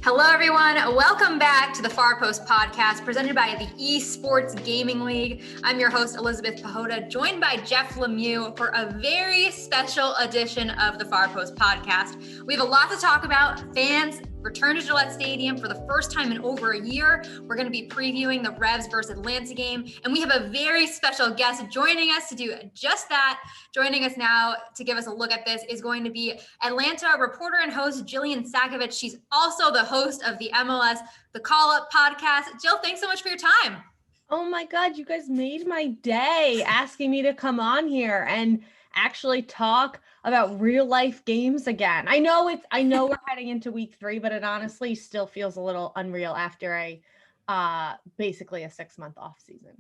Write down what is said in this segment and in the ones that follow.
Hello, everyone. Welcome back to the Far Post podcast presented by the Esports Gaming League. I'm your host, Elizabeth Pehota, joined by Jeff Lemieux for a very special edition of the Far Post podcast. We have a lot to talk about. Fans return to Gillette Stadium for the first time in over a year. We're going to be previewing the Revs versus Atlanta game, and we have a very special guest joining us to do just that. Joining us now to give us a look at this is going to be Atlanta reporter and host Jillian Sakovits. She's also the host of the MLS, the Callup podcast. Jill, thanks so much for your time. Oh my God, you guys made my day asking me to come on here and actually talk about real life games again. I know we're heading into week 3, but it honestly still feels a little unreal after basically a 6-month off season.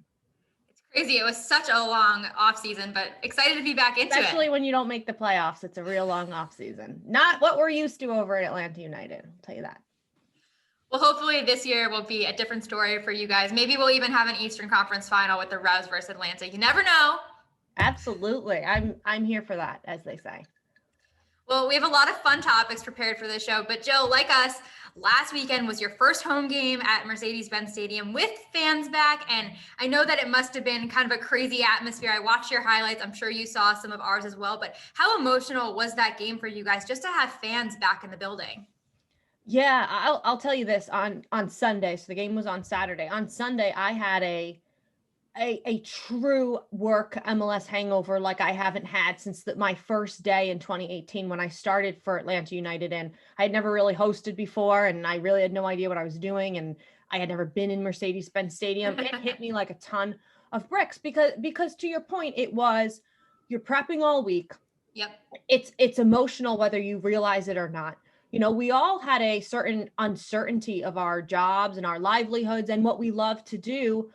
It's crazy. It was such a long off season, but excited to be back into it. Especially when you don't make the playoffs, it's a real long off season. Not what we're used to over at Atlanta United, I'll tell you that. Well, hopefully this year will be a different story for you guys. Maybe we'll even have an Eastern Conference final with the Revs versus Atlanta. You never know. Absolutely. I'm here for that, as they say. Well, we have a lot of fun topics prepared for this show, but Jill, like us, last weekend was your first home game at Mercedes-Benz Stadium with fans back, and I know that it must have been kind of a crazy atmosphere. I watched your highlights. I'm sure you saw some of ours as well, but how emotional was that game for you guys just to have fans back in the building? Yeah, I'll tell you this on Sunday. So the game was on Saturday. On Sunday, I had a true work MLS hangover like I haven't had since my first day in 2018 when I started for Atlanta United. And I had never really hosted before, and I really had no idea what I was doing. And I had never been in Mercedes-Benz Stadium. It hit me like a ton of bricks because to your point, you're prepping all week. Yep. It's emotional whether you realize it or not. You know, we all had a certain uncertainty of our jobs and our livelihoods and what we love to do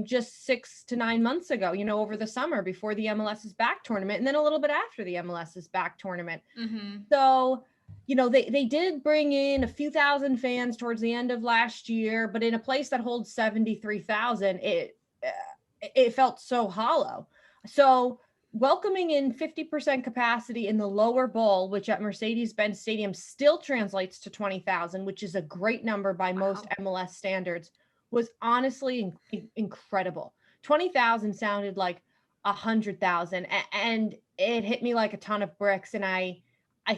just 6 to 9 months ago, over the summer before the MLS's back tournament, and then a little bit after the MLS's back tournament. Mm-hmm. So, they did bring in a few thousand fans towards the end of last year, but in a place that holds 73,000, it felt so hollow. So welcoming in 50% capacity in the lower bowl, which at Mercedes-Benz Stadium still translates to 20,000, which is a great number by most MLS standards, was honestly incredible. 20,000 sounded like 100,000, and it hit me like a ton of bricks. And I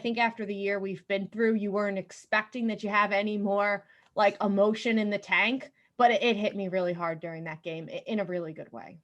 think after the year we've been through, you weren't expecting that you have any more like emotion in the tank, but it hit me really hard during that game in a really good way.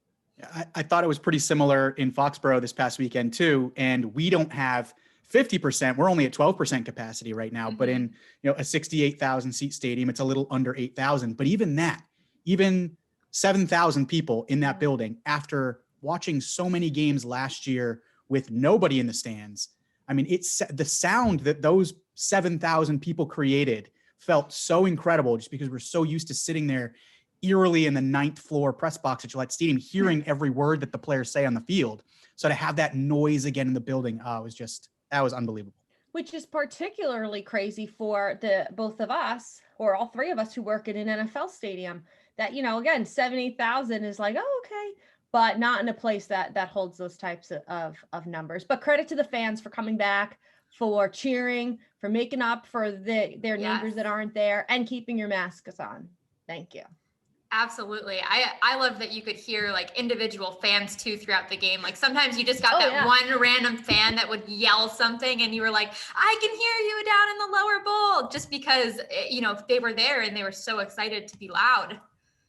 I thought it was pretty similar in Foxborough this past weekend too. And we don't have 50%. We're only at 12% capacity right now, but in, a 68,000 seat stadium, it's a little under 8,000. But even 7,000 people in that building after watching so many games last year with nobody in the stands. I mean, it's the sound that those 7,000 people created felt so incredible just because we're so used to sitting there eerily in the 9th floor press box at Gillette Stadium, hearing every word that the players say on the field. So to have that noise again in the building, that was unbelievable. Which is particularly crazy for both of us, or all three of us who work in an NFL stadium, that, again, 70,000 is like, oh, okay, but not in a place that holds those types of numbers. But credit to the fans for coming back, for cheering, for making up for their neighbors that aren't there, and keeping your masks on. Thank you. Absolutely. I love that you could hear like individual fans too throughout the game. Like sometimes you just got one random fan that would yell something and you were like, I can hear you down in the lower bowl, just because, they were there and they were so excited to be loud.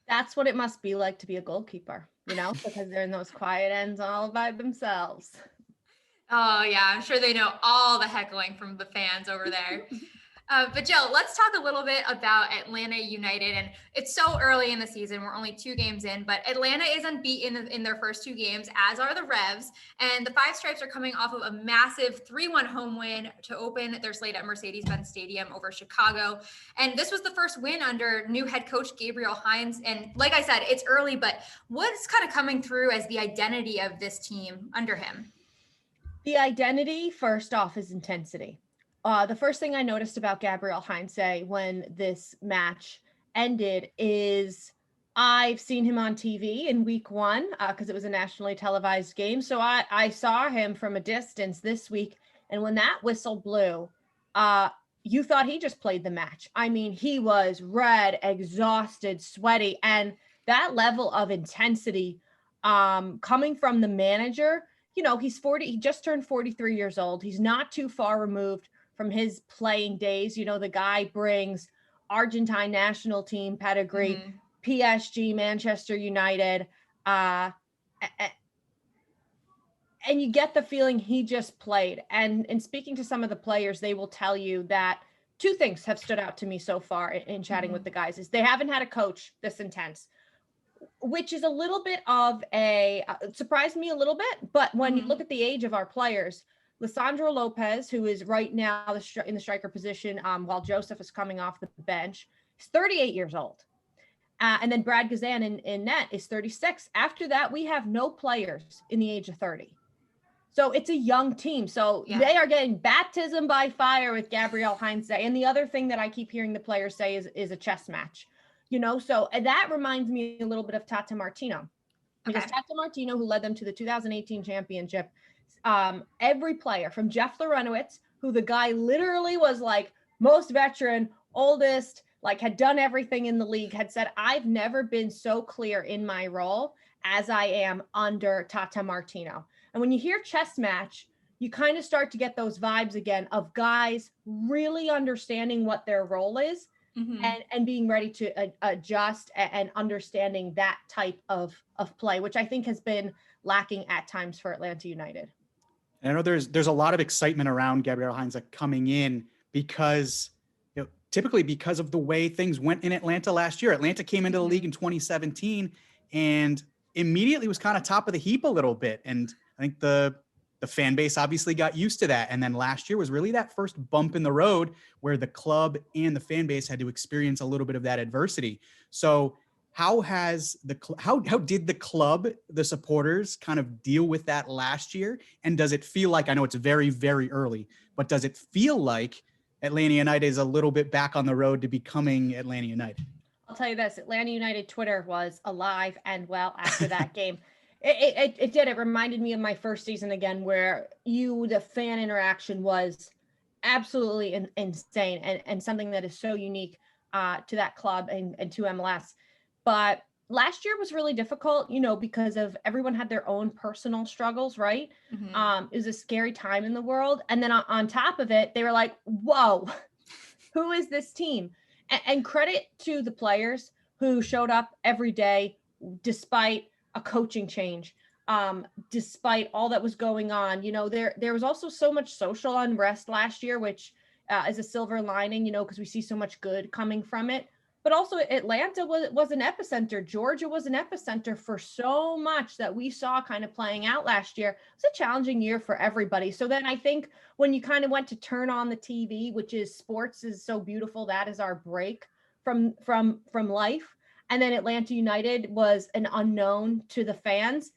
That's what it must be like to be a goalkeeper, because they're in those quiet ends all by themselves. Oh yeah. I'm sure they know all the heckling from the fans over there. But Jill, let's talk a little bit about Atlanta United. And it's so early in the season. We're only 2 games in, but Atlanta is unbeaten in their first 2 games, as are the Revs. And the Five Stripes are coming off of a massive 3-1 home win to open their slate at Mercedes-Benz Stadium over Chicago. And this was the first win under new head coach Gabriel Hines. And like I said, it's early, but what's kind of coming through as the identity of this team under him? The identity, first off, is intensity. The first thing I noticed about Gabriel Hines when this match ended is I've seen him on TV in week 1 because it was a nationally televised game. So I saw him from a distance this week. And when that whistle blew, you thought he just played the match. I mean, he was red, exhausted, sweaty, and that level of intensity coming from the manager, he's 40, he just turned 43 years old. He's not too far removed from his playing days. The guy brings Argentine national team pedigree, PSG, Manchester United, and you get the feeling he just played. And in speaking to some of the players, they will tell you that two things have stood out to me so far in chatting with the guys is they haven't had a coach this intense, which is a little bit of it surprised me a little bit. But when you look at the age of our players, Lisandro Lopez, who is right now in the striker position, while Joseph is coming off the bench, is 38 years old. And then Brad Gazan in net is 36. After that, we have no players in the age of 30. So it's a young team. So they are getting baptism by fire with Gabriel Heinze. And the other thing that I keep hearing the players say is a chess match, so and that reminds me a little bit of Tata Martino. Because Tata Martino, who led them to the 2018 championship, every player from Jeff Lorenowicz, who the guy literally was like most veteran, oldest, like had done everything in the league, had said, I've never been so clear in my role as I am under Tata Martino. And when you hear chess match, you kind of start to get those vibes again of guys really understanding what their role is and being ready to adjust and understanding that type of play, which I think has been lacking at times for Atlanta United. And I know there's a lot of excitement around Gabriel Heinze coming in because typically because of the way things went in Atlanta last year. Atlanta came into the league in 2017 and immediately was kind of top of the heap a little bit. And I think the fan base obviously got used to that. And then last year was really that first bump in the road where the club and the fan base had to experience a little bit of that adversity. So how did the club, the supporters kind of deal with that last year? And does it feel like, I know it's very, very early, but does it feel like Atlanta United is a little bit back on the road to becoming Atlanta United? I'll tell you this, Atlanta United Twitter was alive and well after that game. It did. It reminded me of my first season again, where the fan interaction was absolutely insane and something that is so unique to that club and to MLS. But last year was really difficult, because of everyone had their own personal struggles, right? It was a scary time in the world. And then on top of it, they were like, whoa, who is this team? And credit to the players who showed up every day, despite a coaching change, despite all that was going on. There was also so much social unrest last year, which is a silver lining, because we see so much good coming from it. But also Atlanta was an epicenter. Georgia was an epicenter for so much that we saw kind of playing out last year. It was a challenging year for everybody. So then I think when you kind of went to turn on the TV, which is sports is so beautiful, that is our break from life. And then Atlanta United was an unknown to the fans.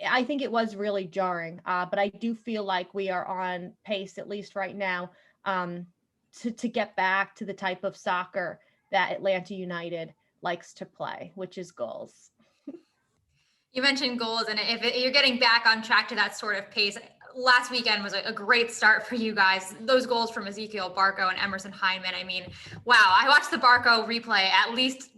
I think it was really jarring, but I do feel like we are on pace, at least right now, to get back to the type of soccer that Atlanta United likes to play, which is goals. You mentioned goals, and if you're getting back on track to that sort of pace, last weekend was a great start for you guys. Those goals from Ezekiel Barco and Emerson Hyndman. I mean, wow. I watched the Barco replay at least,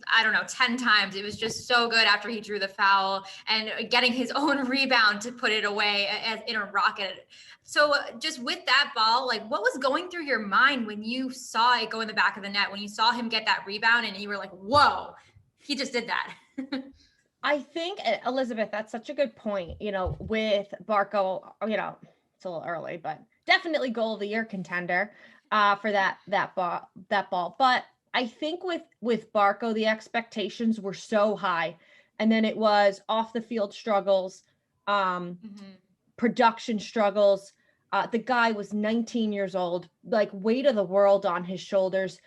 10 times. It was just so good after he drew the foul and getting his own rebound to put it away in a rocket. So just with that ball, like what was going through your mind when you saw it go in the back of the net, when you saw him get that rebound and you were like, whoa, he just did that? I think, Elizabeth, that's such a good point, with Barco, it's a little early, but definitely goal of the year contender for that ball. But I think with Barco, the expectations were so high, and then it was off the field struggles, production struggles. The guy was 19 years old, like weight of the world on his shoulders,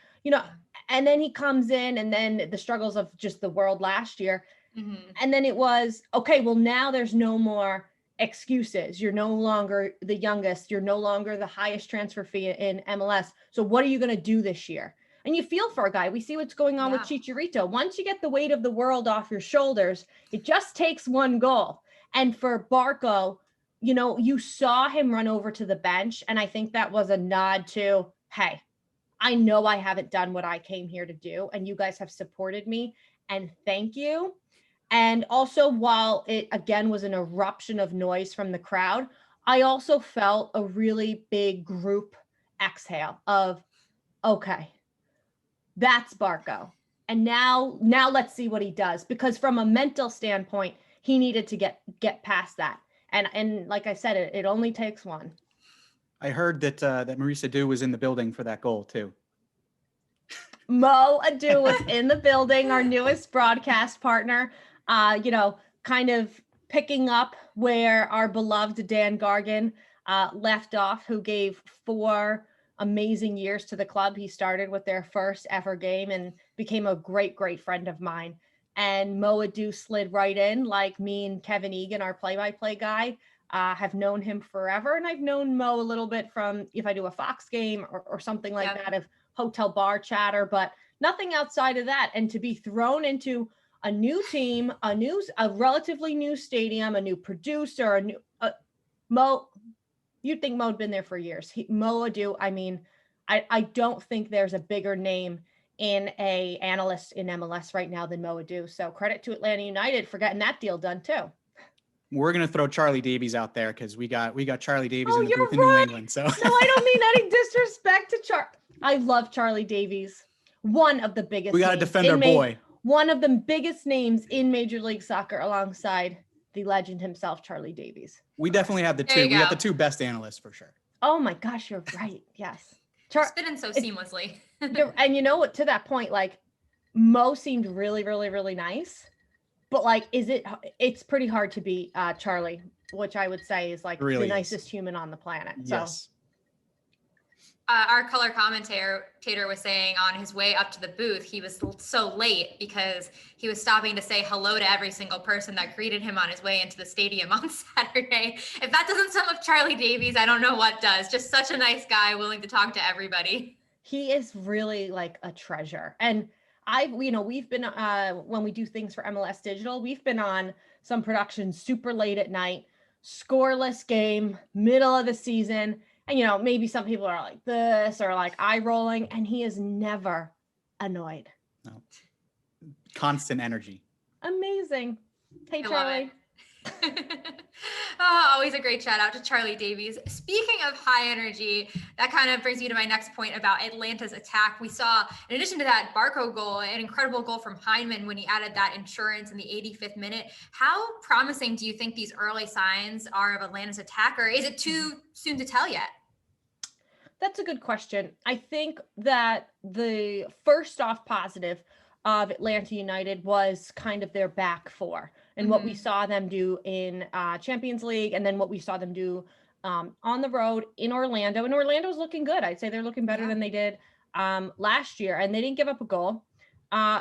and then he comes in and then the struggles of just the world last year. And then it was, okay, well, now there's no more excuses. You're no longer the youngest. You're no longer the highest transfer fee in MLS. So what are you going to do this year? And you feel for a guy. We see what's going on with Chicharito. Once you get the weight of the world off your shoulders, it just takes one goal. And for Barco, you saw him run over to the bench. And I think that was a nod to, hey, I know I haven't done what I came here to do, and you guys have supported me, and thank you. And also, while it again was an eruption of noise from the crowd, I also felt a really big group exhale of, okay, that's Barco. And now let's see what he does, because from a mental standpoint, he needed to get past that. And like I said, it only takes one. I heard that Marisa Dew was in the building for that goal too. Mo Adu was in the building, our newest broadcast partner, kind of picking up where our beloved Dan Gargan left off, who gave 4 amazing years to the club. He started with their first ever game and became a great, great friend of mine. And Mo Adu slid right in, like me and Kevin Egan, our play-by-play guy, have known him forever. And I've known Mo a little bit from if I do a Fox game or something like that, of hotel bar chatter, but nothing outside of that. And to be thrown into a new team, a relatively new stadium, a new producer, Mo, you'd think Mo had been there for years. Mo Adu, I mean, I don't think there's a bigger name in a analyst in MLS right now than Mo Adu. So credit to Atlanta United for getting that deal done too. We're going to throw Charlie Davies out there because we got Charlie Davies in the booth in right. New England. So no, I don't mean any disrespect to I love Charlie Davies. One of the biggest. We got to defend our boy. One of the biggest names in Major League Soccer alongside the legend himself, Charlie Davies. We definitely have the two. We got the 2 best analysts for sure. Oh my gosh, you're right. Yes. Spinning so seamlessly. And you know what, to that point, like Mo seemed really, really, really nice. But like, it's pretty hard to beat Charlie, which I would say is like really the nicest human on the planet. Yes. So. Our color commentator was saying on his way up to the booth, he was so late because he was stopping to say hello to every single person that greeted him on his way into the stadium on Saturday. If that doesn't sum up Charlie Davies, I don't know what does. Just such a nice guy, willing to talk to everybody. He is really like a treasure. And we've been, when we do things for MLS Digital, we've been on some productions super late at night, scoreless game, middle of the season. And, maybe some people are like this or like eye rolling, and he is never annoyed. No. Constant energy. Amazing. Hey, Charlie. Always a great shout out to Charlie Davies. Speaking of high energy, that kind of brings me to my next point about Atlanta's attack. We saw, in addition to that Barco goal, an incredible goal from Hyndman when he added that insurance in the 85th minute. How promising do you think these early signs are of Atlanta's attack, or is it too soon to tell yet? That's a good question. I think that the first off positive of Atlanta United was kind of their back 4 and what we saw them do in Champions League, and then what we saw them do on the road in Orlando. And Orlando's looking good. I'd say they're looking better than they did last year, and they didn't give up a goal.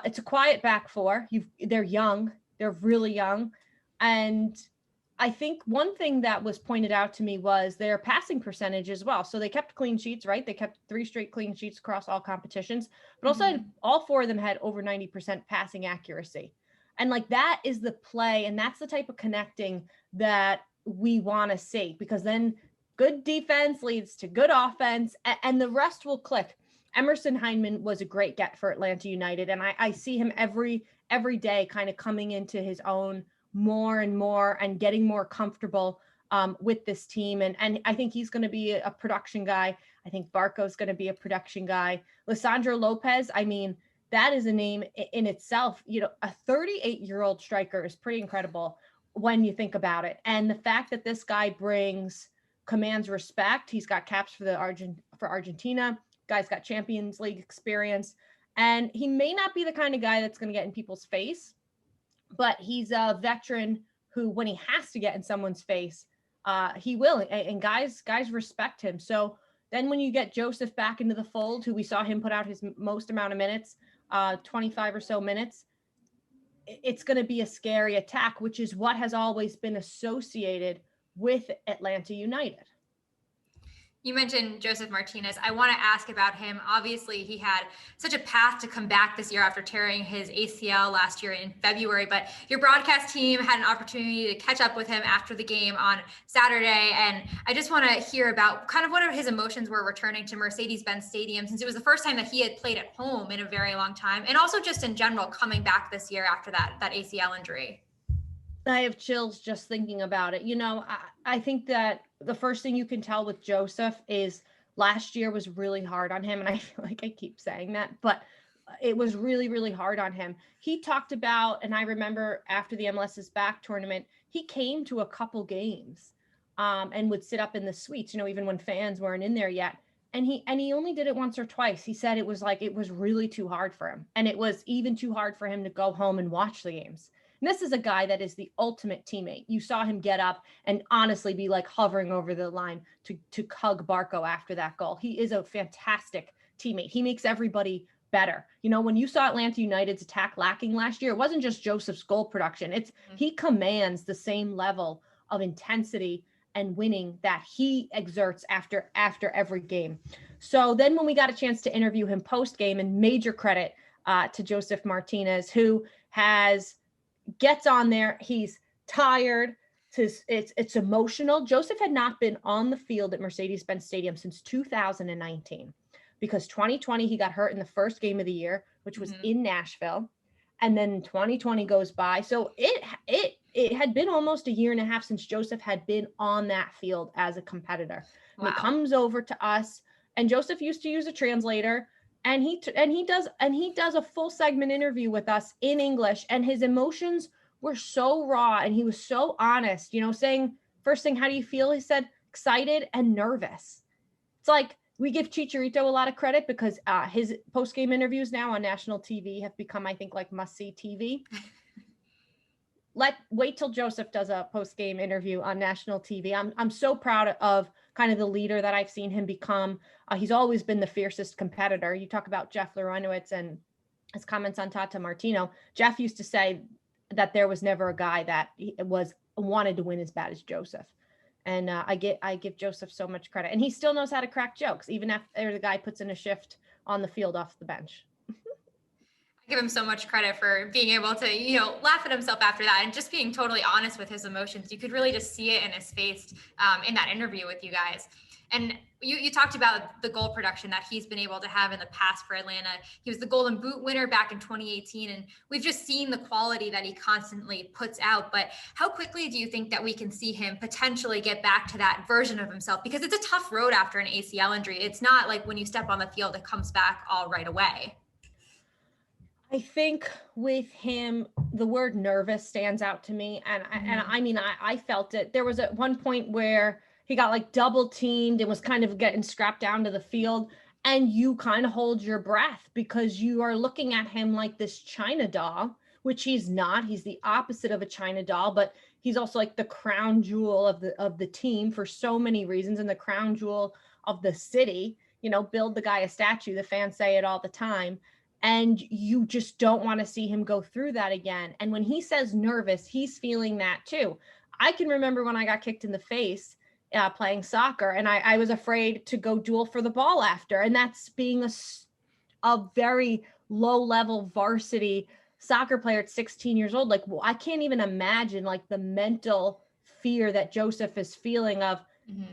It's a quiet back 4. They're young. They're really young. And I think one thing that was pointed out to me was their passing percentage as well. So they kept clean sheets, right? They kept 3 straight clean sheets across all competitions, but also all 4 of them had over 90% passing accuracy. And like, that is the play. And that's the type of connecting that we want to see, because then good defense leads to good offense and the rest will click. Emerson Hyndman was a great get for Atlanta United. And I see him every day kind of coming into his own more and more and getting more comfortable with this team. And I think he's going to be a production guy. I think Barco's going to be a production guy. Lisandro Lopez, I mean, that is a name in itself. A 38-year-old striker is pretty incredible when you think about it. And the fact that this guy commands respect. He's got caps for Argentina. Guy's got Champions League experience. And he may not be the kind of guy that's going to get in people's face, but he's a veteran who, when he has to get in someone's face, he will. And guys respect him. So then when you get Joseph back into the fold, who we saw him put out his most amount of minutes, 25 or so minutes, it's going to be a scary attack, which is what has always been associated with Atlanta United. You mentioned Joseph Martinez. I want to ask about him. Obviously, he had such a path to come back this year after tearing his ACL last year in February, but your broadcast team had an opportunity to catch up with him after the game on Saturday. And I just want to hear about kind of what his emotions were returning to Mercedes-Benz Stadium, since it was the first time that he had played at home in a very long time. And also just in general, coming back this year after that ACL injury. I have chills just thinking about it. I think that the first thing you can tell with Joseph is last year was really hard on him. And I feel like I keep saying that, but it was really, really hard on him. He talked about, and I remember after the MLS is Back tournament, he came to a couple games and would sit up in the suites, even when fans weren't in there yet. And he only did it once or twice. He said it was really too hard for him. And it was even too hard for him to go home and watch the games. And this is a guy that is the ultimate teammate. You saw him get up and honestly be like hovering over the line to hug Barco after that goal. He is a fantastic teammate. He makes everybody better. When you saw Atlanta United's attack lacking last year, it wasn't just Joseph's goal production. He commands the same level of intensity and winning that he exerts after every game. So then when we got a chance to interview him post game, and major credit to Joseph Martinez, who gets on there. He's tired. It's emotional. Joseph had not been on the field at Mercedes-Benz Stadium since 2019, because 2020 he got hurt in the first game of the year, which was in Nashville, and then 2020 goes by. So it had been almost a year and a half since Joseph had been on that field as a competitor. Wow. And he comes over to us, and Joseph used to use a translator. And he does a full segment interview with us in English, and his emotions were so raw, and he was so honest, saying, first thing, how do you feel? He said, excited and nervous. It's like, we give Chicharito a lot of credit because his post-game interviews now on national TV have become, I think, like must-see TV. Wait till Joseph does a post-game interview on national TV. I'm so proud of kind of the leader that I've seen him become. He's always been the fiercest competitor. You talk about Jeff Lorenowicz and his comments on Tata Martino. Jeff used to say that there was never a guy that wanted to win as bad as Joseph. And I give Joseph so much credit. And he still knows how to crack jokes, even after the guy puts in a shift on the field off the bench. I give him so much credit for being able to, laugh at himself after that and just being totally honest with his emotions. You could really just see it in his face in that interview with you guys. And you talked about the goal production that he's been able to have in the past for Atlanta. He was the Golden Boot winner back in 2018, and we've just seen the quality that he constantly puts out. But how quickly do you think that we can see him potentially get back to that version of himself? Because it's a tough road after an ACL injury. It's not like when you step on the field, it comes back all right away. I think with him, the word nervous stands out to me. And I felt it. There was at one point where he got like double teamed and was kind of getting strapped down to the field. And you kind of hold your breath because you are looking at him like this China doll, which he's not. He's the opposite of a China doll, but he's also like the crown jewel of the team for so many reasons, and the crown jewel of the city. Build the guy a statue. The fans say it all the time. And you just don't want to see him go through that again. And when he says nervous, he's feeling that too. I can remember when I got kicked in the face playing soccer, and I was afraid to go duel for the ball after. And that's being a very low-level varsity soccer player at 16 years old. Like, I can't even imagine like the mental fear that Joseph is feeling of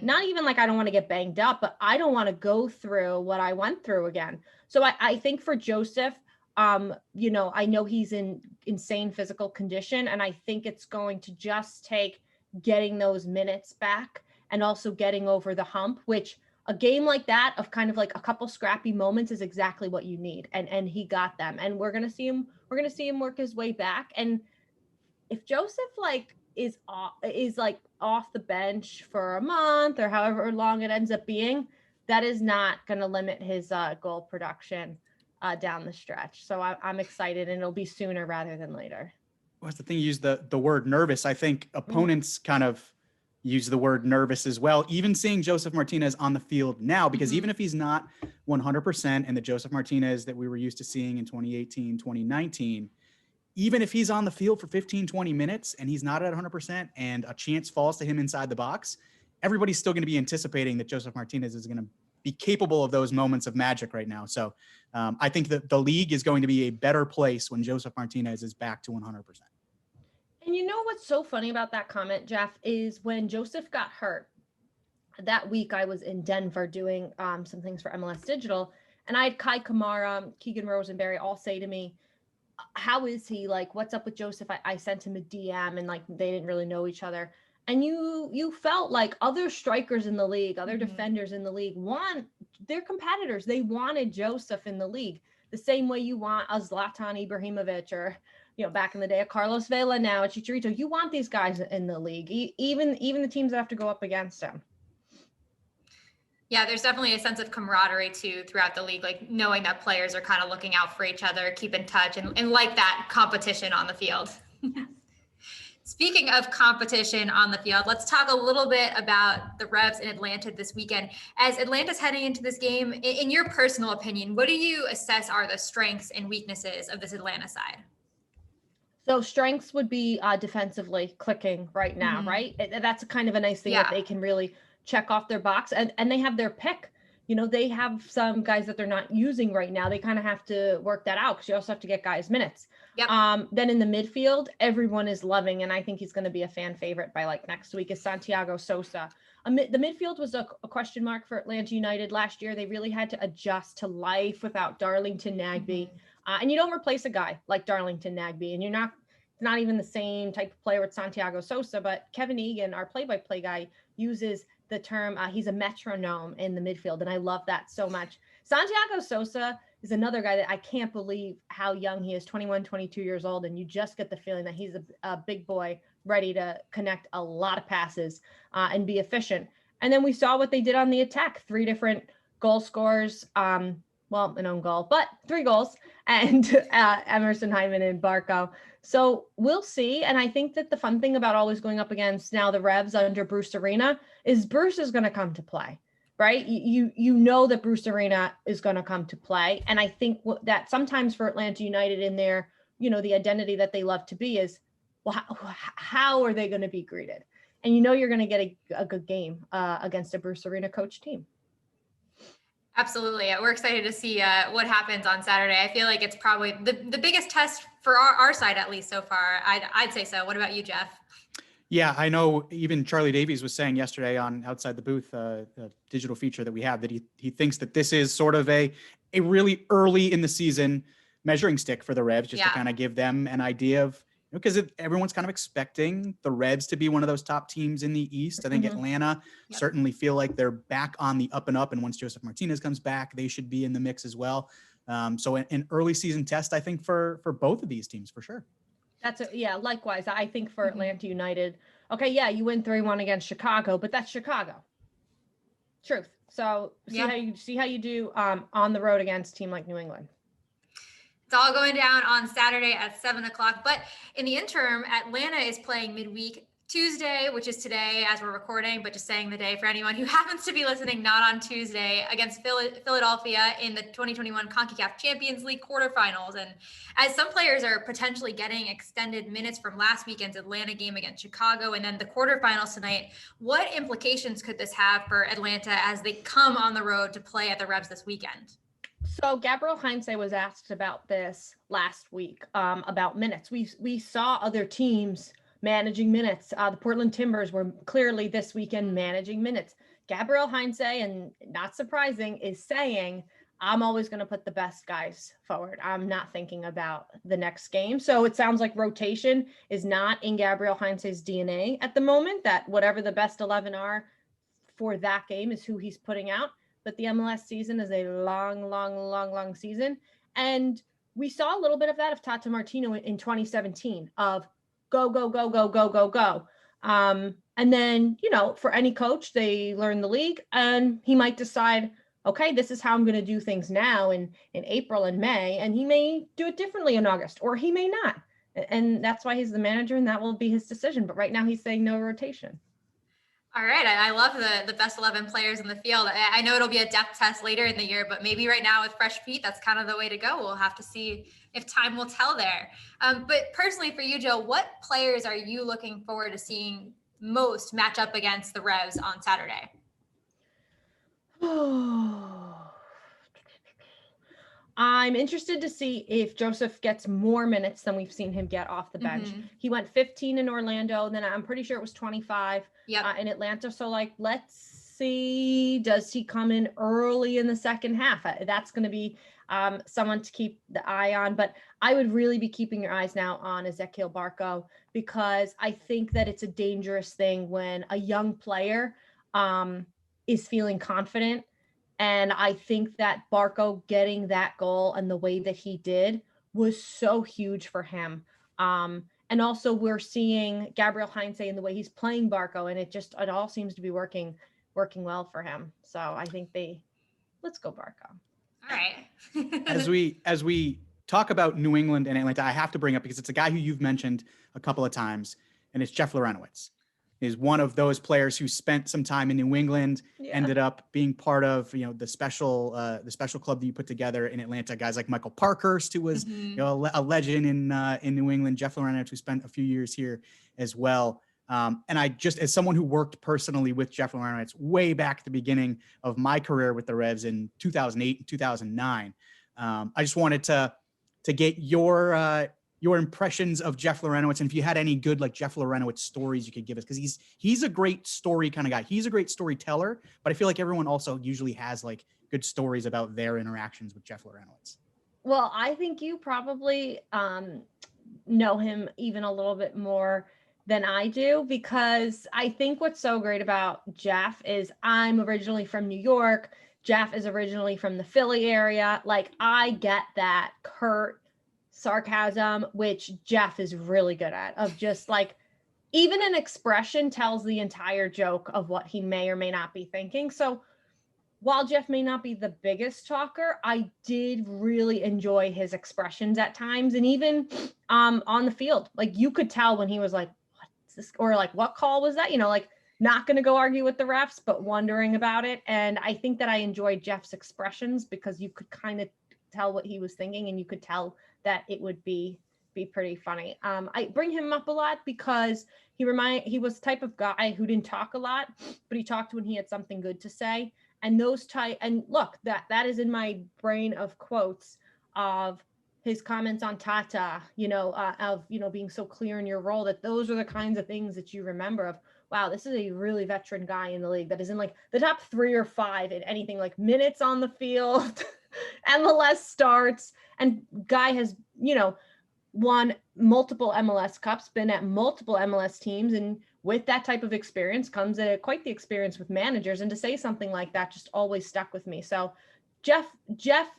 not even like I don't want to get banged up, but I don't want to go through what I went through again. So I think for Joseph, I know he's in insane physical condition, and I think it's going to just take getting those minutes back and also getting over the hump, which a game like that of kind of like a couple scrappy moments is exactly what you need. And he got them, and we're going to see him work his way back. And if Joseph is off the bench for a month or however long it ends up being, that is not going to limit his goal production down the stretch. So I'm excited, and it'll be sooner rather than later. What's the thing? You use the word nervous. I think opponents kind of use the word nervous as well. Even seeing Joseph Martinez on the field now, because even if he's not 100% and the Joseph Martinez that we were used to seeing in 2018, 2019, even if he's on the field for 15, 20 minutes and he's not at 100% and a chance falls to him inside the box, everybody's still going to be anticipating that Joseph Martinez is going to be capable of those moments of magic right now. So I think that the league is going to be a better place when Joseph Martinez is back to 100%. And you know what's so funny about that comment, Jeff, is when Joseph got hurt that week, I was in Denver doing some things for MLS Digital, and I had Kai Kamara, Keegan Rosenberry all say to me, how is he? Like, what's up with Joseph? I sent him a DM, and like they didn't really know each other. And you felt like other strikers in the league, other defenders in the league they're competitors. They wanted Joseph in the league the same way you want a Zlatan Ibrahimovic or, back in the day, a Carlos Vela, now a Chicharito. You want these guys in the league, even the teams that have to go up against them. Yeah, there's definitely a sense of camaraderie too throughout the league, like knowing that players are kind of looking out for each other, keep in touch, and like that competition on the field. Speaking of competition on the field, let's talk a little bit about the Revs in Atlanta this weekend. As Atlanta's heading into this game, in your personal opinion, what do you assess are the strengths and weaknesses of this Atlanta side? So strengths would be defensively clicking right now, right? That's kind of a nice thing that they can really check off their box, and they have their pick. They have some guys that they're not using right now. They kind of have to work that out because you also have to get guys minutes. Then in the midfield, everyone is loving, and I think he's going to be a fan favorite by like next week, is Santiago Sosa. The midfield was a question mark for Atlanta United last year. They really had to adjust to life without Darlington Nagbe. And you don't replace a guy like Darlington Nagbe, and you're not even the same type of player with Santiago Sosa, but Kevin Egan, our play-by-play guy, uses the term, he's a metronome in the midfield, and I love that so much. Santiago Sosa is another guy that I can't believe how young he is, 21, 22 years old, and you just get the feeling that he's a big boy ready to connect a lot of passes and be efficient. And then we saw what they did on the attack, 3 different goal scorers, an own goal, but 3 goals, and Emerson, Hyman, and Barco. So we'll see. And I think that the fun thing about always going up against now the Revs under Bruce Arena is Bruce is going to come to play, right? You know that Bruce Arena is going to come to play. And I think that sometimes for Atlanta United in their, the identity that they love to be is, well, how are they going to be greeted? And you're going to get a good game against a Bruce Arena coach team. Absolutely. We're excited to see what happens on Saturday. I feel like it's probably the biggest test for our side, at least so far. I'd say so. What about you, Jeff? Yeah, I know even Charlie Davies was saying yesterday on Outside the Booth, a digital feature that we have, that he thinks that this is sort of a really early in the season measuring stick for the Revs, just to kind of give them an idea of, because everyone's kind of expecting the Revs to be one of those top teams in the East. I think Atlanta certainly feel like they're back on the up and up. And once Joseph Martinez comes back, they should be in the mix as well. So an early season test, I think, for both of these teams, for sure. Likewise. I think for Atlanta United, you win 3-1 against Chicago, but that's Chicago. Truth. So see how you do on the road against a team like New England. It's all going down on Saturday at 7:00. But in the interim, Atlanta is playing midweek Tuesday, which is today as we're recording, but just saying the day for anyone who happens to be listening, not on Tuesday, against Philadelphia in the 2021 CONCACAF Champions League quarterfinals. And as some players are potentially getting extended minutes from last weekend's Atlanta game against Chicago and then the quarterfinals tonight, what implications could this have for Atlanta as they come on the road to play at the Revs this weekend? So Gabriel Heinze was asked about this last week, about minutes. We saw other teams managing minutes. The Portland Timbers were clearly this weekend managing minutes. Gabriel Heinze, and not surprising, is saying, I'm always going to put the best guys forward. I'm not thinking about the next game. So it sounds like rotation is not in Gabriel Heinze's DNA at the moment, that whatever the best 11 are for that game is who he's putting out. But the MLS season is a long season. And we saw a little bit of that of Tata Martino in 2017 of go. And then, for any coach, they learn the league and he might decide, okay, this is how I'm going to do things now in April and May. And he may do it differently in August, or he may not. And that's why he's the manager and that will be his decision. But right now he's saying no rotation. All right. I love the best 11 players in the field. I know it'll be a depth test later in the year, but maybe right now with fresh feet, that's kind of the way to go. We'll have to see if time will tell there. But personally for you, Joe, what players are you looking forward to seeing most match up against the Revs on Saturday? I'm interested to see if Joseph gets more minutes than we've seen him get off the bench. He went 15 in Orlando, and then I'm pretty sure it was 25 in Atlanta. So like, let's see, does he come in early in the second half? That's going to be someone to keep the eye on, but I would really be keeping your eyes now on Ezequiel Barco, because I think that it's a dangerous thing when a young player is feeling confident. And I think that Barco getting that goal and the way that he did was so huge for him. And also we're seeing Gabriel Heinze in the way he's playing Barco, and it all seems to be working well for him. So I think let's go Barco. All right. As we talk about New England and Atlanta, I have to bring up, because it's a guy who you've mentioned a couple of times, and it's Jeff Lorenowicz. Is one of those players who spent some time in New England, ended up being part of, the special club that you put together in Atlanta. Guys like Michael Parkhurst, who was a legend in New England. Jeff Lorenowicz, who spent a few years here as well. And I just, as someone who worked personally with Jeff Lorenowicz way back at the beginning of my career with the Revs in 2008 and 2009, I just wanted to get your impressions of Jeff Lorenowicz, and if you had any good like Jeff Lorenowicz stories you could give us, because he's a great story kind of guy. He's a great storyteller, but I feel like everyone also usually has like good stories about their interactions with Jeff Lorenowicz. Well, I think you probably know him even a little bit more than I do, because I think what's so great about Jeff is I'm originally from New York. Jeff is originally from the Philly area. Like, I get that curt sarcasm, which Jeff is really good at, of just like, even an expression tells the entire joke of what he may or may not be thinking. So while Jeff may not be the biggest talker, I did really enjoy his expressions at times. And even on the field, like, you could tell when he was like, what's this? Or like, what call was that? Like, not going to go argue with the refs, but wondering about it. And I think that I enjoyed Jeff's expressions, because you could kind of tell what he was thinking, and you could tell that it would be pretty funny. I bring him up a lot because he was the type of guy who didn't talk a lot, but he talked when he had something good to say. And look, that is in my brain of quotes of his comments on Tata, being so clear in your role, that those are the kinds of things that you remember of, wow, this is a really veteran guy in the league that is in like the top 3 or 5 in anything like minutes on the field, MLS starts, and guy has, won multiple MLS Cups, been at multiple MLS teams, and with that type of experience comes quite the experience with managers. And to say something like that just always stuck with me. So Jeff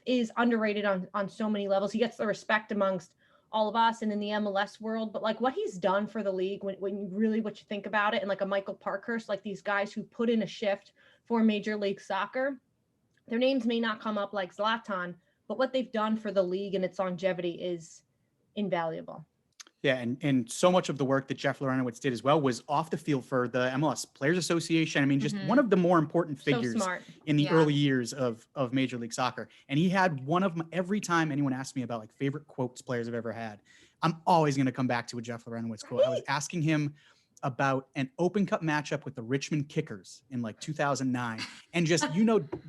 is underrated on so many levels. He gets the respect amongst all of us and in the MLS world, but like what he's done for the league, when you really, what you think about it, and like a Michael Parkhurst, like these guys who put in a shift for Major League Soccer, their names may not come up like Zlatan, but what they've done for the league and its longevity is invaluable. Yeah, and so much of the work that Jeff Lorenowicz did as well was off the field for the MLS Players Association. I mean, just one of the more important figures in the early years of Major League Soccer. And he had one of my, every time anyone asked me about like favorite quotes players have ever had, I'm always going to come back to a Jeff Lorenowicz quote. I was asking him about an Open Cup matchup with the Richmond Kickers in like 2009. And just,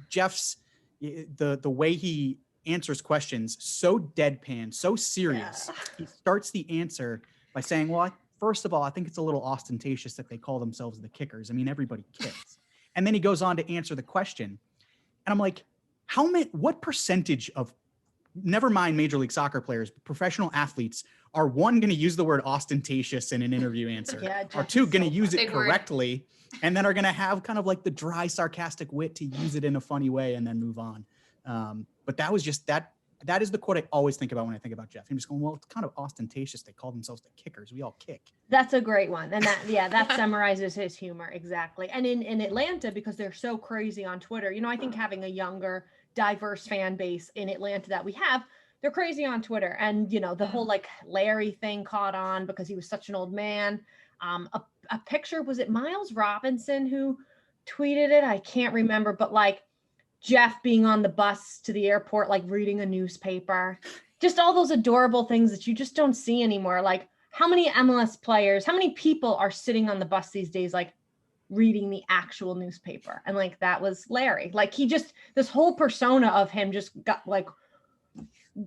Jeff's, the way he answers questions, so deadpan, so serious. Yeah. He starts the answer by saying, well, first of all, I think it's a little ostentatious that they call themselves the Kickers. I mean, everybody kicks. And then he goes on to answer the question. And I'm like, what percentage of, never mind Major League Soccer players, but professional athletes are, one, going to use the word ostentatious in an interview answer, or two, going to use it correctly, and then are going to have kind of like the dry, sarcastic wit to use it in a funny way and then move on. But that was just that is the quote I always think about when I think about Jeff. I'm just going, well, it's kind of ostentatious. They call themselves the Kickers. We all kick. That's a great one. And that summarizes his humor. Exactly. And in Atlanta, because they're so crazy on Twitter, I think having a younger, diverse fan base in Atlanta that we have, they're crazy on Twitter. And, the whole like Larry thing caught on because he was such an old man. A picture, was it Miles Robinson who tweeted it? I can't remember, but like, Jeff being on the bus to the airport, like reading a newspaper, just all those adorable things that you just don't see anymore. Like how many MLS players, how many people are sitting on the bus these days, like reading the actual newspaper? And like, that was Larry. Like this whole persona of him just got like,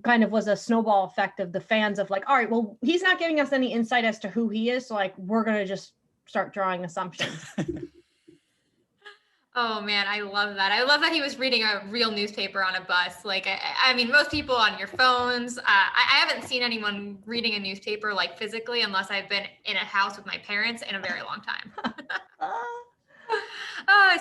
kind of was a snowball effect of the fans of like, all right, well, he's not giving us any insight as to who he is. So like, we're going to just start drawing assumptions. Oh man, I love that. I love that he was reading a real newspaper on a bus. Like, I mean, most people on your phones. I haven't seen anyone reading a newspaper like physically, unless I've been in a house with my parents in a very long time.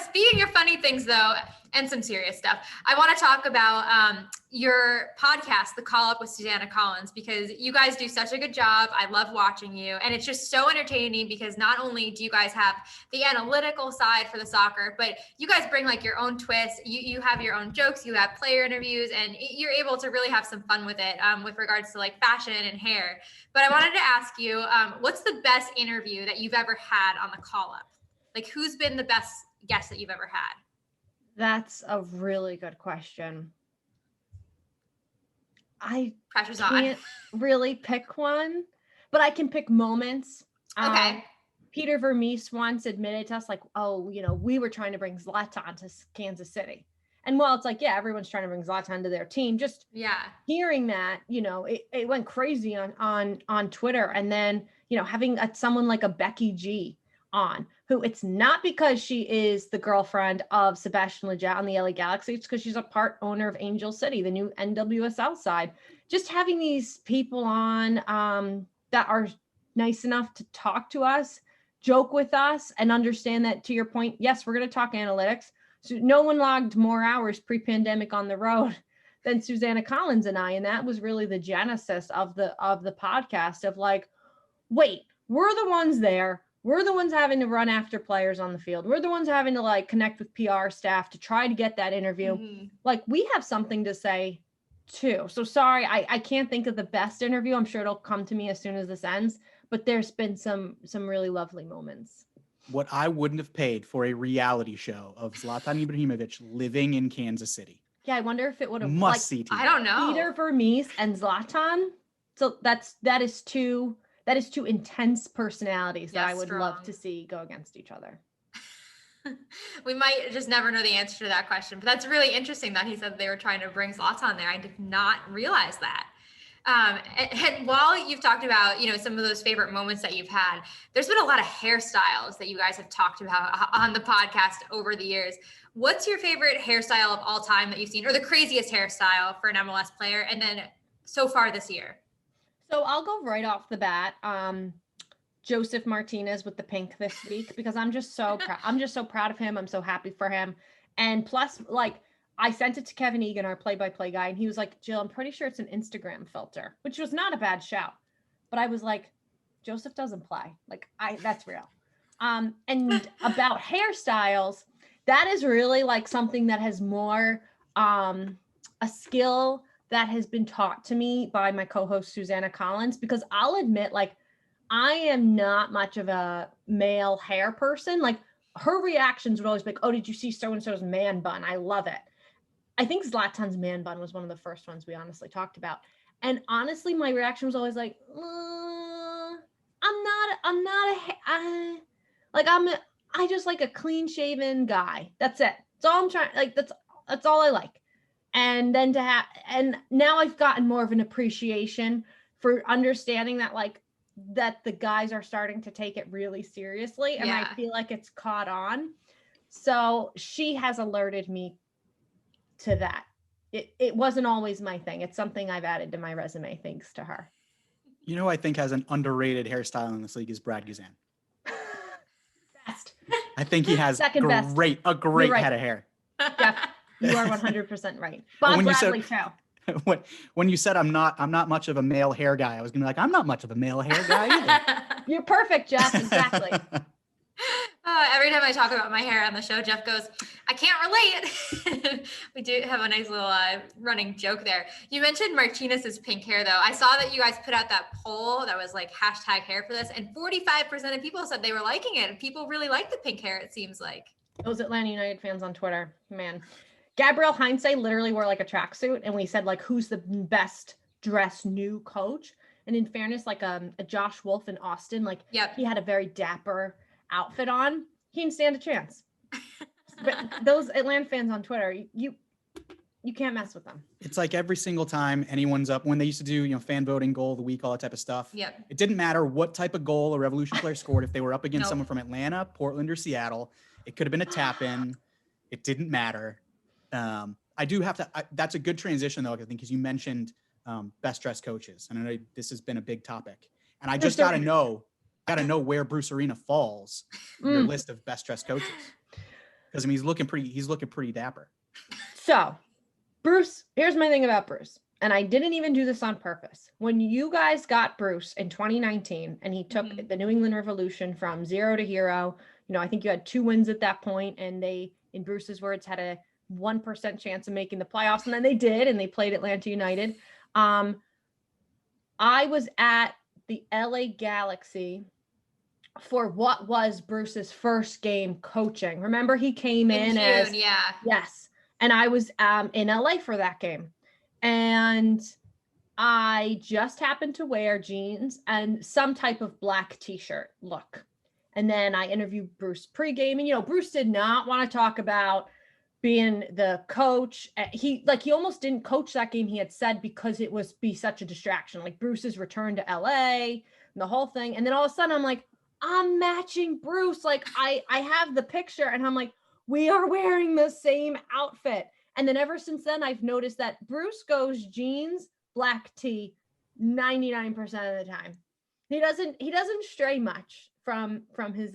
Speaking of funny things though, and some serious stuff, I want to talk about your podcast, The Callup with Susanna Collins, because you guys do such a good job. I love watching you, and it's just so entertaining because not only do you guys have the analytical side for the soccer, but you guys bring like your own twist. You have your own jokes, you have player interviews, and you're able to really have some fun with it with regards to like fashion and hair. But I wanted to ask you, what's the best interview that you've ever had on The Callup? Like, who's been the best guest that you've ever had? That's a really good question. I Pressure's can't really pick one, but I can pick moments. Okay. Peter Vermees once admitted to us, like, oh, we were trying to bring Zlatan to Kansas City. And while it's like, yeah, everyone's trying to bring Zlatan to their team, just hearing that, it went crazy on Twitter. And then, having someone like a Becky G on, who it's not because she is the girlfriend of Sebastian Lletget on the LA Galaxy, it's because she's a part owner of Angel City, the new NWSL side. Just having these people on that are nice enough to talk to us, joke with us, and understand that, to your point, yes, we're going to talk analytics. So no one logged more hours pre-pandemic on the road than Susanna Collins and I, and that was really the genesis of the podcast of like, wait, we're the ones there. We're the ones having to run after players on the field. We're the ones having to like connect with PR staff to try to get that interview. Mm-hmm. Like, we have something to say too. So sorry, I can't think of the best interview. I'm sure it'll come to me as soon as this ends, but there's been some really lovely moments. What I wouldn't have paid for a reality show of Zlatan Ibrahimovic living in Kansas City. Yeah, I wonder if it would have see TV. I don't know. Peter Vermees and Zlatan. So that is two intense personalities that I would love to see go against each other. We might just never know the answer to that question, but that's really interesting that he said they were trying to bring Zlatan there. I did not realize that. And while you've talked about, some of those favorite moments that you've had, there's been a lot of hairstyles that you guys have talked about on the podcast over the years. What's your favorite hairstyle of all time that you've seen, or the craziest hairstyle for an MLS player? And then so far this year? So I'll go right off the bat. Joseph Martinez with the pink this week, because I'm just so proud. I'm just so proud of him. I'm so happy for him. And plus, like, I sent it to Kevin Egan, our play-by-play guy, and he was like, Jill, I'm pretty sure it's an Instagram filter, which was not a bad shout. But I was like, Joseph doesn't play. Like, that's real. And about hairstyles, that is really like something that has more a skill that has been taught to me by my co-host Susanna Collins, because I'll admit, like, I am not much of a male hair person. Like, her reactions would always be like, oh, did you see so-and-so's man bun? I love it. I think Zlatan's man bun was one of the first ones we honestly talked about. And honestly, my reaction was always like, I just like a clean shaven guy. That's it. That's all I'm trying. Like, that's all I like. And then and now I've gotten more of an appreciation for understanding that, like, that the guys are starting to take it really seriously. And I feel like it's caught on. So she has alerted me to that. It wasn't always my thing. It's something I've added to my resume thanks to her. I think has an underrated hairstyle in this league is Brad Guzan. Best. I think he has a great head of hair. Jeff, you are 100% right. Bob Bradley too. When you said I'm not much of a male hair guy, I was gonna be like, I'm not much of a male hair guy either. You're perfect, Jeff. Exactly. Every time I talk about my hair on the show, Jeff goes, I can't relate. We do have a nice little running joke there. You mentioned Martinez's pink hair, though. I saw that you guys put out that poll that was like #hair for this, and 45% of people said they were liking it. And people really like the pink hair, it seems like. Those Atlanta United fans on Twitter, man. Gabriel Heinze literally wore like a tracksuit, and we said, like, who's the best dressed new coach? And in fairness, like a Josh Wolf in Austin, like Yep. he had a very dapper outfit on. He didn't stand a chance. But those Atlanta fans on Twitter, you can't mess with them. It's like every single time anyone's up, when they used to do, fan voting, goal of the week, all that type of stuff. Yep. It didn't matter what type of goal a Revolution player scored. If they were up against Nope. someone from Atlanta, Portland, or Seattle, it could have been a tap in. It didn't matter. I do have to, that's a good transition though, I think, because you mentioned best dressed coaches. And I know this has been a big topic. And I just got to know where Bruce Arena falls in your list of best dressed coaches. Because I mean, he's looking pretty dapper. So Bruce, here's my thing about Bruce. And I didn't even do this on purpose. When you guys got Bruce in 2019 and he took the New England Revolution from 0 to hero, I think you had 2 wins at that point, and they, in Bruce's words, had a 1% chance of making the playoffs. And then they did, and they played Atlanta United. I was at the LA Galaxy for what was Bruce's first game coaching. Remember, he came in as June, yeah. Yes. And I was in LA for that game. And I just happened to wear jeans and some type of black t-shirt look. And then I interviewed Bruce pregame. And, Bruce did not want to talk about being the coach. He almost didn't coach that game, he had said, because it was be such a distraction. Like Bruce's return to LA and the whole thing. And then all of a sudden I'm like, I'm matching Bruce. Like I have the picture and I'm like, we are wearing the same outfit. And then ever since then, I've noticed that Bruce goes jeans, black tee, 99% of the time. He doesn't stray much from his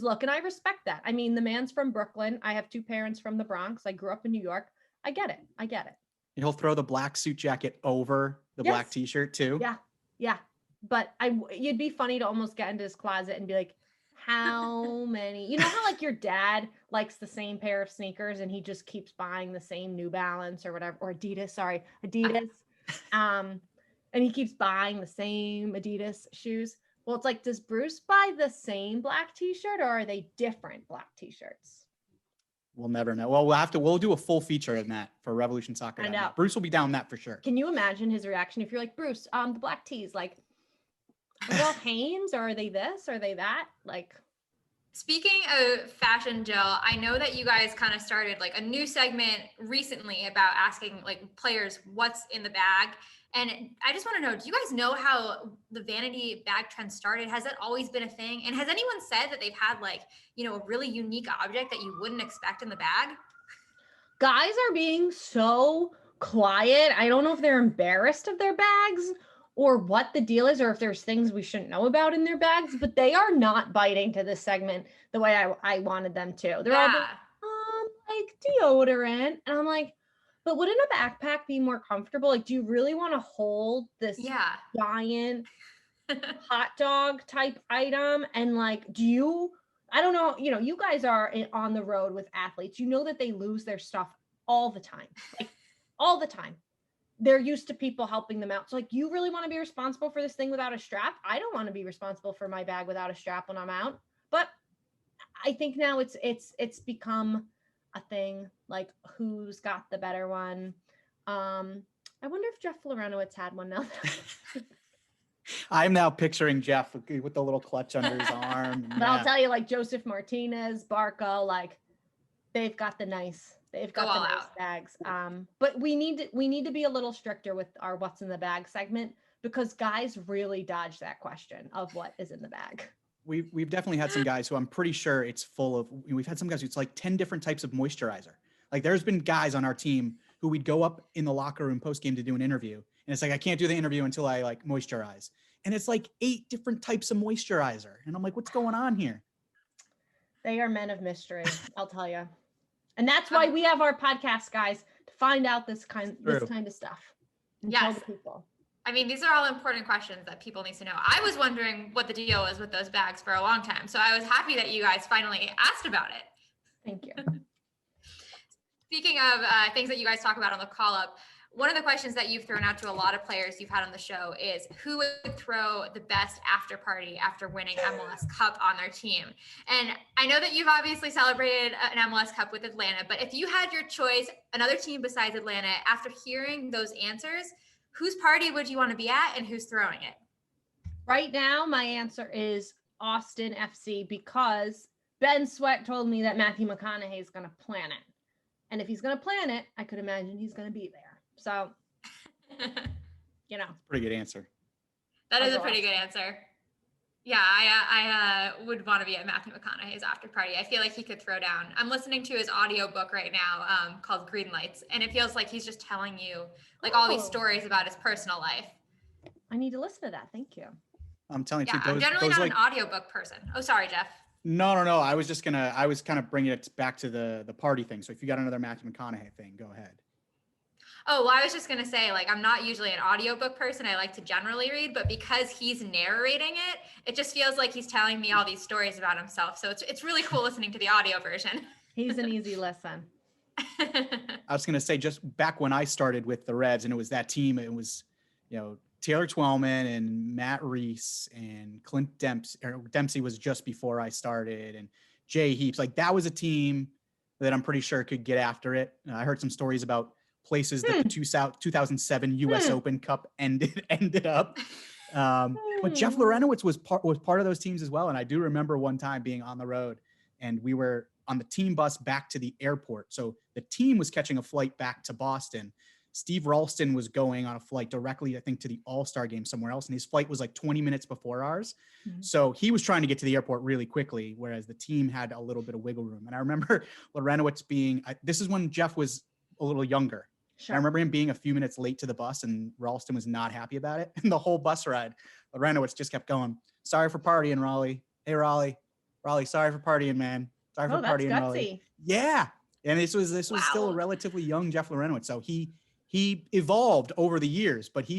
look. And I respect that. I mean, the man's from Brooklyn. I have 2 parents from the Bronx. I grew up in New York. I get it. He'll throw the black suit jacket over the black t-shirt too. Yeah. But you'd be funny to almost get into his closet and be like, how many, how like your dad likes the same pair of sneakers and he just keeps buying the same New Balance or whatever, or Adidas. And he keeps buying the same Adidas shoes. Well, it's like, does Bruce buy the same black t-shirt or are they different black t-shirts? We'll never know. Well, we'll do a full feature in that for Revolution Soccer. I know. Bruce will be down that for sure. Can you imagine his reaction if you're like, Bruce, the black tees, like, are they all Hanes or are they this? Or are they that? Like, speaking of fashion, Jill, I know that you guys kind of started like a new segment recently about asking like players what's in the bag. And I just want to know, do you guys know how the vanity bag trend started? Has that always been a thing? And has anyone said that they've had like, a really unique object that you wouldn't expect in the bag? Guys are being so quiet. I don't know if they're embarrassed of their bags or what the deal is, or if there's things we shouldn't know about in their bags, but they are not biting to this segment the way I wanted them to. They're all like deodorant. And I'm like, but wouldn't a backpack be more comfortable? Like, do you really want to hold this giant hot dog type item? And like, I don't know, you guys are on the road with athletes. You know that they lose their stuff all the time, like all the time. They're used to people helping them out. So like, you really want to be responsible for this thing without a strap? I don't want to be responsible for my bag without a strap when I'm out. But I think now it's become a thing, like who's got the better one. I wonder if Jeff Lorenowicz had one now. I'm now picturing Jeff with the little clutch under his arm. But I'll tell you, like Joseph Martinez, Barco, like they've got the nice bags. But we need to be a little stricter with our what's in the bag segment, because guys really dodge that question of what is in the bag. We've definitely had some guys who I'm pretty sure it's full of. We've had some guys who it's like 10 different types of moisturizer. Like there's been guys on our team who we'd go up in the locker room post game to do an interview, and it's like, I can't do the interview until I like moisturize, and it's like 8 different types of moisturizer, and I'm like, what's going on here? They are men of mystery, I'll tell you. And that's why we have our podcast, guys, to find out this kind of stuff. And tell the people. I mean, these are all important questions that people need to know. I was wondering what the deal was with those bags for a long time. So I was happy that you guys finally asked about it. Thank you. Speaking of things that you guys talk about on the call-up, one of the questions that you've thrown out to a lot of players you've had on the show is who would throw the best after party after winning MLS Cup on their team? And I know that you've obviously celebrated an MLS Cup with Atlanta, but if you had your choice, another team besides Atlanta, after hearing those answers, whose party would you want to be at and who's throwing it? Right now, my answer is Austin FC because Ben Sweat told me that Matthew McConaughey is going to plan it. And if he's going to plan it, I could imagine he's going to be there. So, Pretty good answer. That is a pretty good answer. Yeah, I would want to be at Matthew McConaughey's after party. I feel like he could throw down. I'm listening to his audiobook right now called Green Lights, and it feels like he's just telling you like all these stories about his personal life. I need to listen to that. Thank you. I'm telling you, I'm generally not an audiobook person. Oh, sorry, Jeff. No. I was kind of bringing it back to the party thing. So if you got another Matthew McConaughey thing, go ahead. Oh, well, I was just going to say, like, I'm not usually an audiobook person. I like to generally read, but because he's narrating it, it just feels like he's telling me all these stories about himself. So it's really cool listening to the audio version. He's an easy listen. I was going to say, just back when I started with the Revs and it was that team, it was, Taylor Twellman and Matt Reese and Clint Dempsey. Dempsey was just before I started, and Jay Heaps. Like, that was a team that I'm pretty sure could get after it. I heard some stories about places that the 2007 U.S. Open Cup ended up. But Jeff Lorenowicz was part of those teams as well. And I do remember one time being on the road, and we were on the team bus back to the airport. So the team was catching a flight back to Boston. Steve Ralston was going on a flight directly, I think, to the All-Star game somewhere else. And his flight was like 20 minutes before ours. Mm-hmm. So he was trying to get to the airport really quickly, whereas the team had a little bit of wiggle room. And I remember Lorenowicz this is when Jeff was a little younger. Sure. I remember him being a few minutes late to the bus, and Ralston was not happy about it. And the whole bus ride, Lorenowicz just kept going, "Sorry for partying, Raleigh. Hey, Raleigh, sorry for partying, man. Sorry for partying, gutsy. Raleigh." Yeah. And this was still a relatively young Jeff Lorenowicz. So he evolved over the years, but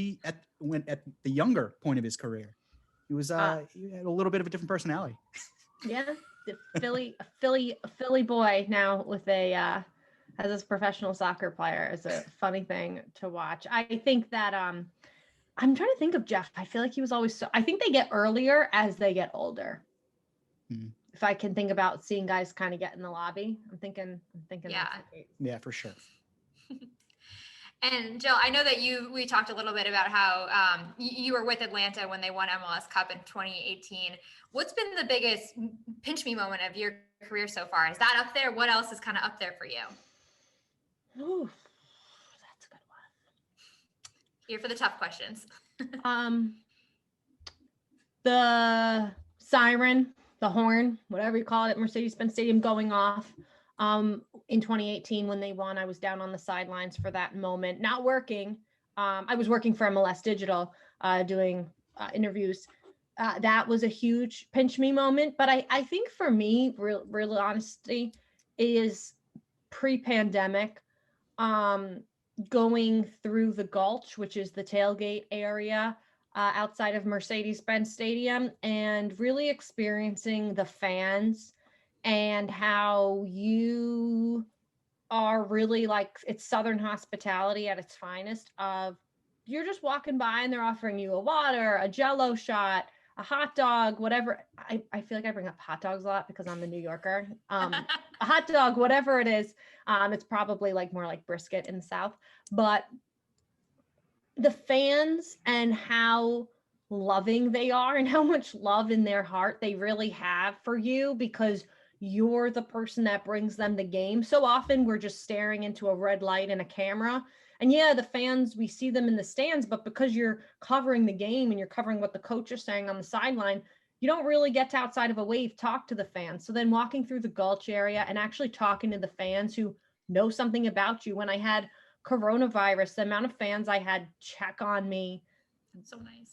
went at the younger point of his career. He had a little bit of a different personality. Yeah. The Philly boy now with as a professional soccer player is a funny thing to watch. I think that I'm trying to think of Jeff. I feel like he was always I think they get earlier as they get older. Mm-hmm. If I can think about seeing guys kind of get in the lobby, I'm thinking. Yeah, for sure. And Jill, I know that we talked a little bit about how you were with Atlanta when they won MLS Cup in 2018. What's been the biggest pinch me moment of your career so far? Is that up there? What else is kind of up there for you? Ooh, that's a good one. Here for the tough questions. The siren, the horn, whatever you call it, Mercedes-Benz Stadium going off. In 2018 when they won, I was down on the sidelines for that moment, not working. I was working for MLS Digital, doing interviews. That was a huge pinch me moment. But I think for me, real honesty, is pre-pandemic, going through the Gulch, which is the tailgate area outside of Mercedes-Benz Stadium, and really experiencing the fans and how you are really like, it's Southern hospitality at its finest. Of you're just walking by and they're offering you a water, a Jell-O shot, a hot dog, whatever. I feel like I bring up hot dogs a lot because I'm a New Yorker. A hot dog, whatever it is. It's probably like more like brisket in the South. But the fans and how loving they are and how much love in their heart they really have for you, because you're the person that brings them the game. So often we're just staring into a red light and a camera. And yeah, the fans, we see them in the stands, but because you're covering the game and you're covering what the coach is saying on the sideline, you don't really get to outside of a wave, talk to the fans. So then walking through the Gulch area and actually talking to the fans who know something about you. When I had coronavirus, the amount of fans I had check on me. That's so nice.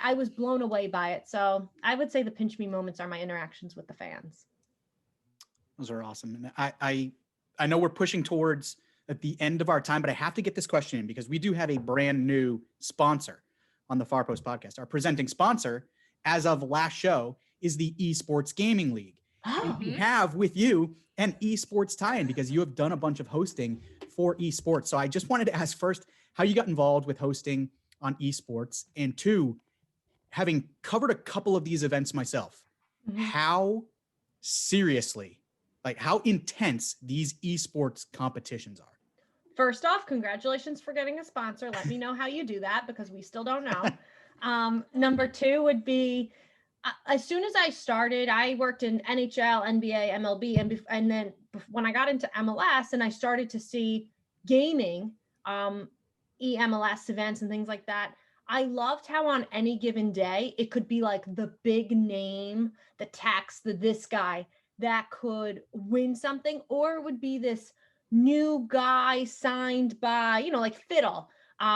I was blown away by it. So I would say the pinch me moments are my interactions with the fans. Those are awesome. And I know we're pushing towards at the end of our time, but I have to get this question in because we do have a brand new sponsor on the Far Post podcast. Our presenting sponsor, as of last show, is the Esports Gaming League. Oh. We have with you an esports tie-in because you have done a bunch of hosting for esports. So I just wanted to ask first how you got involved with hosting on esports, and two, having covered a couple of these events myself, how seriously, like how intense these esports competitions are. First off, congratulations for getting a sponsor. Let me know how you do that because we still don't know. Number two would be, as soon as I started, I worked in NHL, NBA, MLB, and then when I got into MLS and I started to see gaming, EMLS events and things like that, I loved how on any given day, it could be like the big name, the tax, this guy that could win something, or it would be this new guy signed by, like Fiddle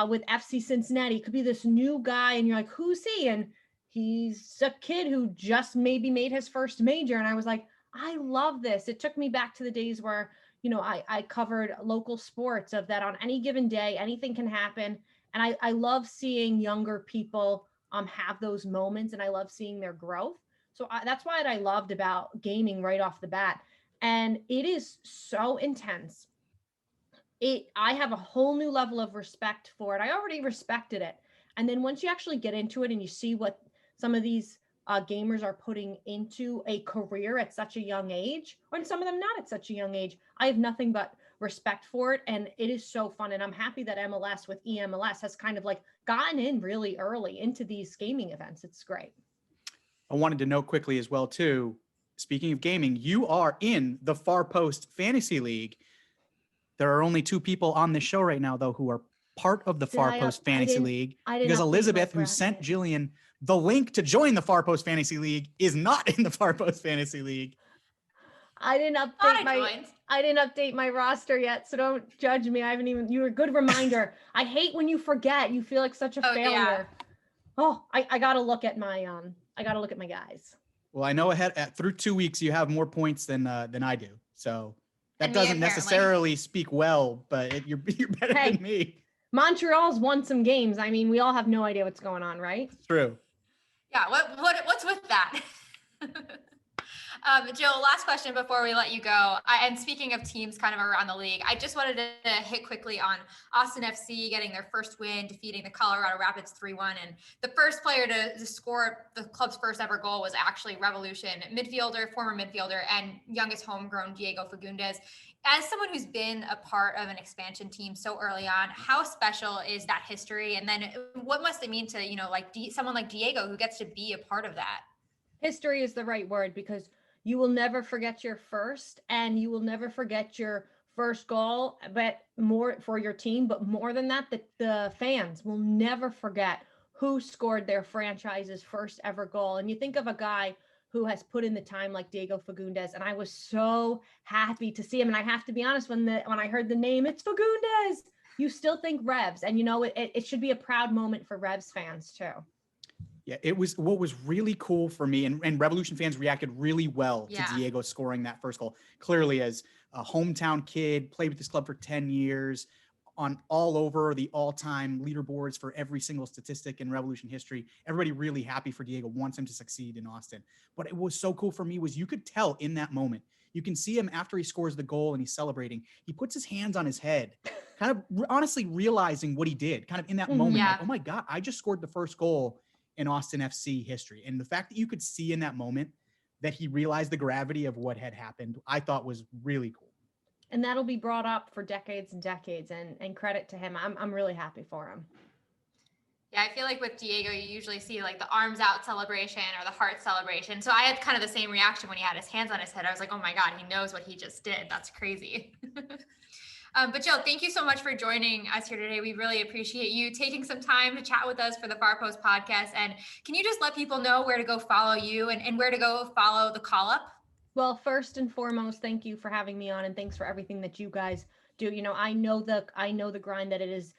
with FC Cincinnati. Could be this new guy and you're like, who's he? And he's a kid who just maybe made his first major. And I was like, I love this. It took me back to the days where, I covered local sports of that on any given day, anything can happen. And I love seeing younger people have those moments, and I love seeing their growth. So that's what I loved about gaming right off the bat. And it is so intense. I have a whole new level of respect for it. I already respected it. And then once you actually get into it and you see what some of these gamers are putting into a career at such a young age, or some of them not at such a young age, I have nothing but respect for it. And it is so fun. And I'm happy that MLS with EMLS has kind of like gotten in really early into these gaming events. It's great. I wanted to note quickly as well, too, speaking of gaming, you are in the Far Post Fantasy League. There are only 2 people on this show right now, though, who are part of the Far Post Fantasy League, because Elizabeth, who sent Jillian the link to join the Far Post Fantasy League, is not in the Far Post Fantasy League. I didn't update my roster yet, so don't judge me. You were a good reminder. I hate when you forget. You feel like such a failure. Yeah. Oh, I gotta look at my guys. Well, I know through 2 weeks you have more points than I do, so that doesn't necessarily speak well. But you're better than me. Montreal's won some games. I mean, we all have no idea what's going on, right? It's true. Yeah. What's with that? Jill, last question before we let you go. And speaking of teams kind of around the league, I just wanted to hit quickly on Austin FC getting their first win, defeating the Colorado Rapids 3-1. And the first player to score the club's first ever goal was actually Revolution former midfielder, and youngest homegrown Diego Fagundes. As someone who's been a part of an expansion team so early on, how special is that history? And then what must it mean to, someone like Diego who gets to be a part of that? History is the right word, because you will never forget your first, and you will never forget your first goal, but more for your team. But more than that, the fans will never forget who scored their franchise's first ever goal. And you think of a guy who has put in the time like Diego Fagundes, and I was so happy to see him. And I have to be honest, when I heard the name, it's Fagundes, you still think Revs, and it should be a proud moment for Revs fans too. Yeah, it was what was really cool for me, and Revolution fans reacted really well to Diego scoring that first goal. Clearly, as a hometown kid, played with this club for 10 years, on all over the all-time leaderboards for every single statistic in Revolution history. Everybody really happy for Diego, wants him to succeed in Austin. But it was so cool for me was you could tell in that moment, you can see him after he scores the goal and he's celebrating. He puts his hands on his head, kind of honestly realizing what he did, kind of in that moment. Like, oh my God, I just scored the first goal in Austin FC history. And the fact that you could see in that moment that he realized the gravity of what had happened, I thought was really cool. And that'll be brought up for decades and decades, and credit to him. I'm really happy for him. Yeah, I feel like with Diego, you usually see like the arms out celebration or the heart celebration. So I had kind of the same reaction when he had his hands on his head. I was like, oh my God, he knows what he just did. That's crazy. But Jill, thank you so much for joining us here today. We really appreciate you taking some time to chat with us for the Far Post podcast. And can you just let people know where to go follow you and where to go follow the Callup? Well, first and foremost, thank you for having me on, and thanks for everything that you guys do. I know the grind that it is,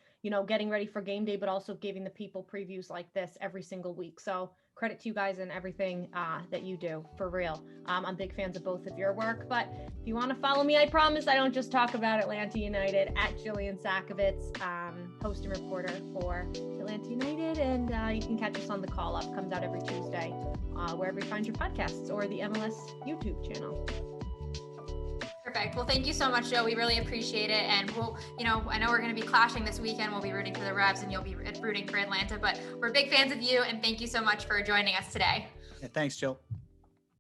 getting ready for game day, but also giving the people previews like this every single week. So credit to you guys and everything that you do, for real. I'm big fans of both of your work, but if you want to follow me, I promise I don't just talk about Atlanta United, at Jillian Sakovits, host and reporter for Atlanta United. And you can catch us on the Callup, comes out every Tuesday, wherever you find your podcasts, or the MLS YouTube channel. Perfect. Well, thank you so much, Joe. We really appreciate it. And we'll, I know we're going to be clashing this weekend. We'll be rooting for the Revs and you'll be rooting for Atlanta, but we're big fans of you. And thank you so much for joining us today. Yeah, thanks, Jill.